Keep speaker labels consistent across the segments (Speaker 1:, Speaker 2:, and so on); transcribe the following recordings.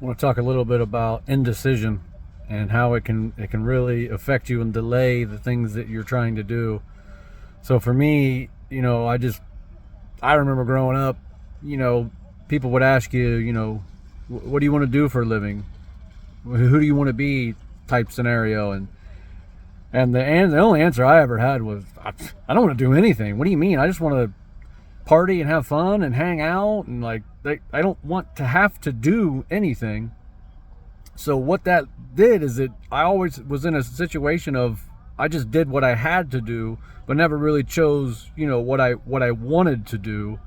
Speaker 1: I want to talk a little bit about indecision and how it can really affect you and delay the things that you're trying to do. So for me, I remember growing up, you know, people would ask you, what do you want to do for a living? Who do you want to be? Type scenario, and the only answer I ever had was, I don't want to do anything. What do you mean? I just want to party and have fun and hang out, and I don't want to have to do anything. So what that did is I always was in a situation of, I just did what I had to do, but never really chose, what I wanted to do,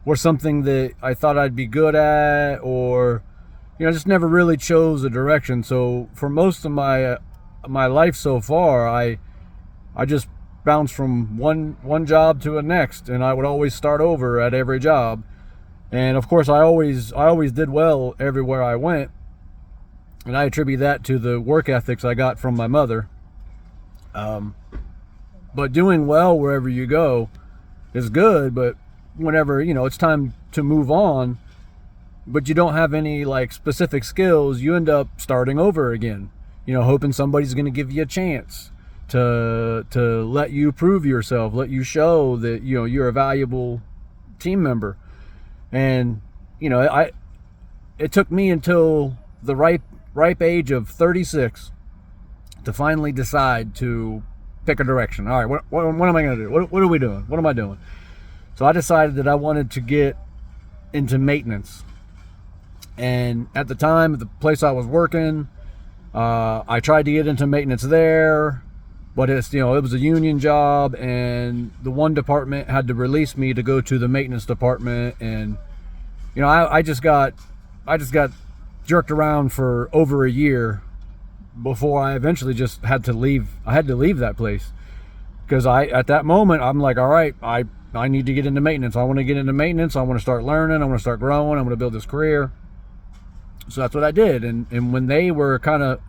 Speaker 1: or something that I thought I'd be good at, or just never really chose a direction. So for most of my life so far, I just bounced from one job to the next, and I would always start over at every job. And of course, I always did well everywhere I went, and I attribute that to the work ethics I got from my mother. But doing well wherever you go is good, but whenever it's time to move on, but you don't have any specific skills, you end up starting over again, hoping somebody's going to give you a chance to let you prove yourself, let you show that you're a valuable team member. And it took me until the ripe age of 36 to finally decide to pick a direction. All right, what am I going to do? What are we doing? What am I doing? So I decided that I wanted to get into maintenance. And at the time, the place I was working, I tried to get into maintenance there, but it was a union job, and the one department had to release me to go to the maintenance department. And I just got jerked around for over a year before I eventually just had to leave. I had to leave that place because at that moment, I'm like, all right, I need to get into maintenance. I want to get into maintenance. I want to start learning. I want to start growing. I want to build this career. So that's what I did. And when they were kind of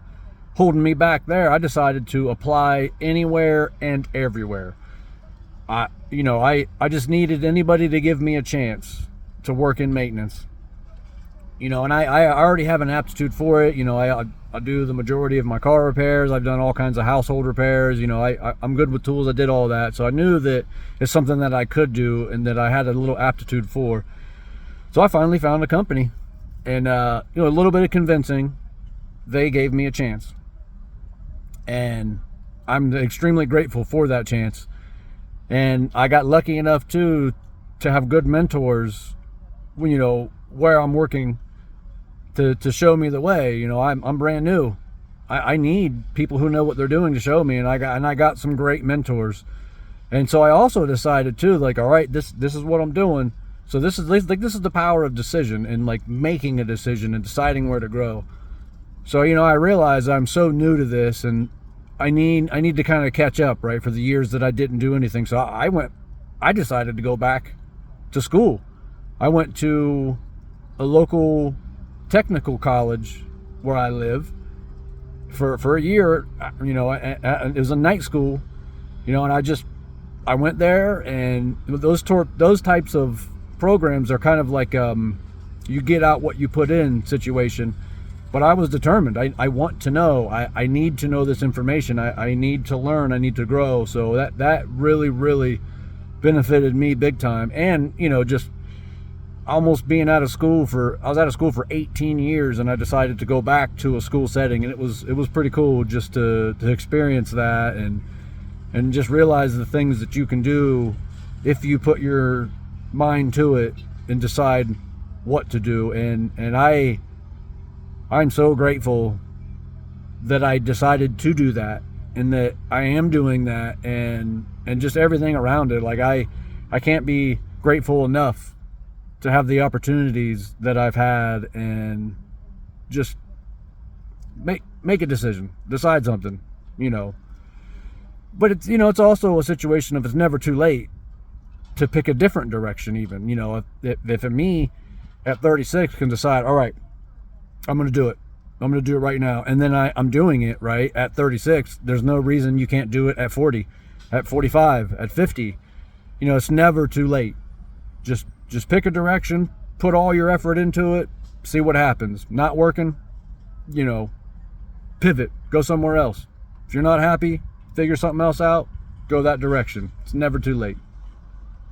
Speaker 1: holding me back there, I decided to apply anywhere and everywhere. I just needed anybody to give me a chance to work in maintenance. And I already have an aptitude for it. I do the majority of my car repairs. I've done all kinds of household repairs. I'm good with tools. I did all that. So I knew that it's something that I could do and that I had a little aptitude for. So I finally found a company. And, a little bit of convincing, they gave me a chance. And I'm extremely grateful for that chance. And I got lucky enough, too, to have good mentors, where I'm working to show me the way. I'm brand new. I need people who know what they're doing to show me. And I got some great mentors. And so I also decided, too, all right, this is what I'm doing. So this is the power of decision and making a decision and deciding where to grow. So I realize I'm so new to this, and I need to kind of catch up, right, for the years that I didn't do anything. So I decided to go back to school. I went to a local technical college where I live for a year. It was a night school, and I went there, and those types of programs are kind of like you get out what you put in situation. But I was determined. I want to know. I need to know this information. I need to learn. I need to grow. So that really, really benefited me big time. And just almost being out of school I was out of school for 18 years, and I decided to go back to a school setting, and it was pretty cool just to experience that and just realize the things that you can do if you put your mind to it and decide what to do. And I'm so grateful that I decided to do that, and that I am doing that, and just everything around it. I can't be grateful enough to have the opportunities that I've had, and just make a decision, decide something, but it's also a situation of, it's never too late to pick a different direction. Even if me at 36 can decide, all right, I'm going to do it right now, and then I'm doing it right at 36, there's no reason you can't do it at 40, at 45, at 50. It's never too late. Just pick a direction, put all your effort into it, see what happens. Not working, you know, pivot, go somewhere else. If you're not happy, figure something else out, go that direction. It's never too late.